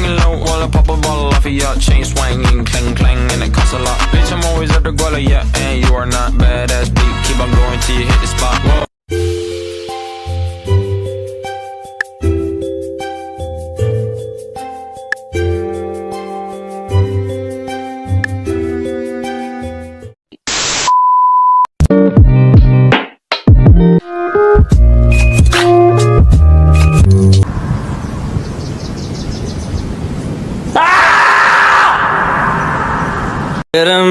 laying low while I pop a bottle off of your chain swinging, clang clang, and it costs a lot. Bitch, I'm always at the guala, yeah, and you are not badass beat. Keep on going till you hit the spot. Whoa. Get 'em.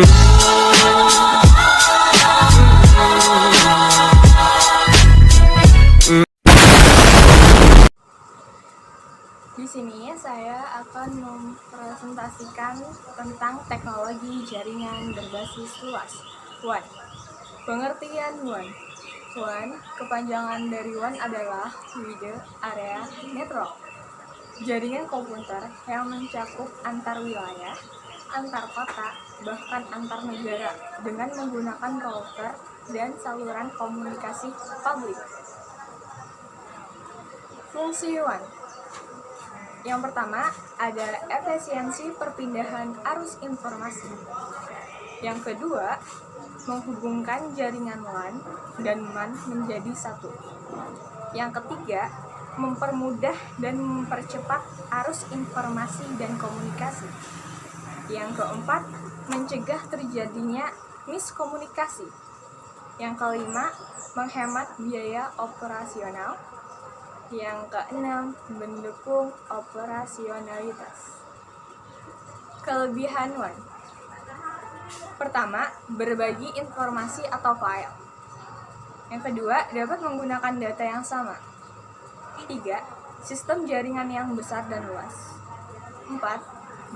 Di sini saya akan mempresentasikan tentang teknologi jaringan berbasis luas. WAN. Pengertian WAN. WAN, kepanjangan dari WAN adalah Wide Area Network. Jaringan komputer yang mencakup antar wilayah, antar kota, bahkan antar negara dengan menggunakan router dan saluran komunikasi publik. Fungsi WAN. Yang pertama, ada efisiensi perpindahan arus informasi. Yang kedua, menghubungkan jaringan LAN dan MAN menjadi satu. Yang ketiga, mempermudah dan mempercepat arus informasi dan komunikasi. Yang keempat, mencegah terjadinya miskomunikasi. Yang kelima, menghemat biaya operasional. Yang keenam, mendukung operasionalitas. Kelebihan WAN. Pertama, berbagi informasi atau file. Yang kedua, dapat menggunakan data yang sama. Tiga, sistem jaringan yang besar dan luas. Empat,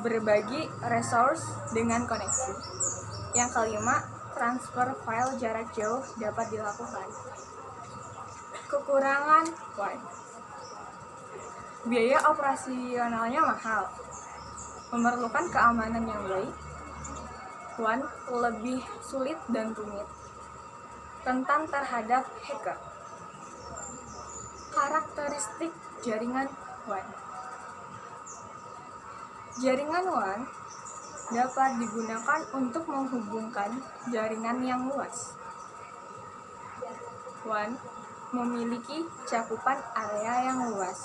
berbagi resource dengan koneksi. Yang kelima, transfer file jarak jauh dapat dilakukan. Kekurangan WAN. Biaya operasionalnya mahal, memerlukan keamanan yang baik. WAN lebih sulit dan rumit, rentan terhadap hacker. Karakteristik jaringan WAN. Jaringan WAN dapat digunakan untuk menghubungkan jaringan yang luas. WAN memiliki cakupan area yang luas.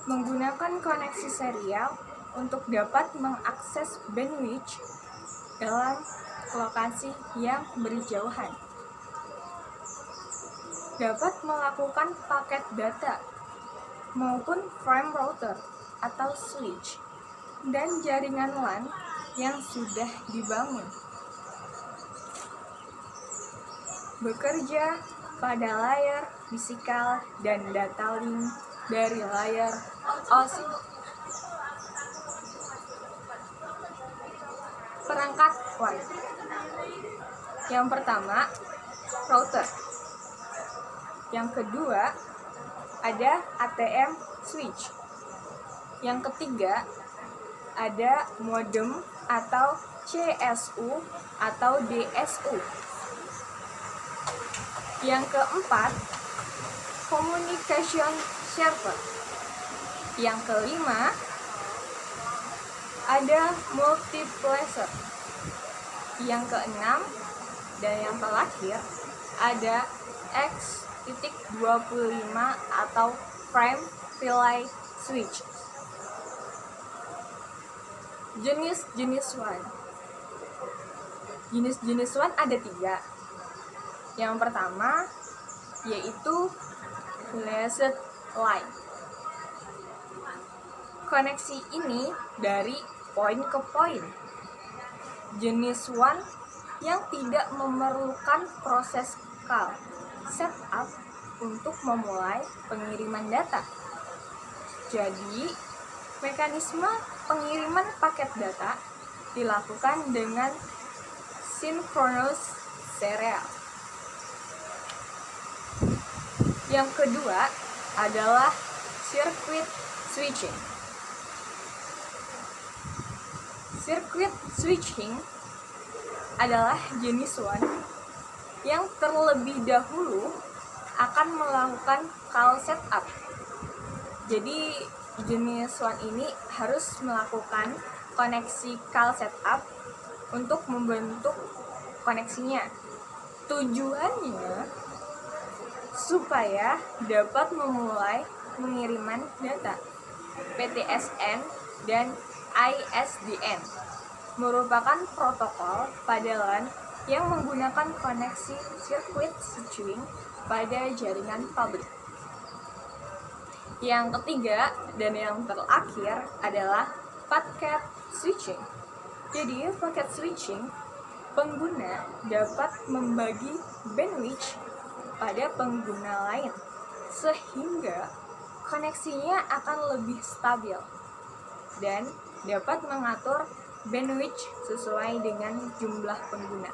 Menggunakan koneksi serial untuk dapat mengakses bandwidth dalam lokasi yang berjauhan. Dapat melakukan paket data maupun frame router atau switch dan jaringan LAN yang sudah dibangun. Bekerja pada layar fisikal dan data link dari layar OSI. Perangkat WAN. Yang pertama, router. Yang kedua, ada ATM switch. Yang ketiga, ada modem atau CSU atau DSU. Yang keempat, communication server. Yang kelima, ada multiplexer. Yang keenam dan yang terakhir, ada X.25 atau frame relay switch. Jenis-jenis WAN. Jenis-jenis WAN ada 3. Yang pertama yaitu flash line. Koneksi ini dari poin ke poin. Jenis WAN yang tidak memerlukan proses call setup untuk memulai pengiriman data. Jadi, mekanisme pengiriman paket data dilakukan dengan synchronous serial. Yang kedua adalah circuit switching. Circuit switching adalah jenis WAN yang terlebih dahulu akan melakukan call setup. Jadi jenis WAN ini harus melakukan koneksi call setup untuk membentuk koneksinya. Tujuannya supaya dapat memulai pengiriman data. PTSN dan ISDN merupakan protokol pada LAN yang menggunakan koneksi circuit switching pada jaringan publik. Yang ketiga dan yang terakhir adalah packet switching. Jadi, packet switching, pengguna dapat membagi bandwidth pada pengguna lain sehingga koneksinya akan lebih stabil dan dapat mengatur bandwidth sesuai dengan jumlah pengguna.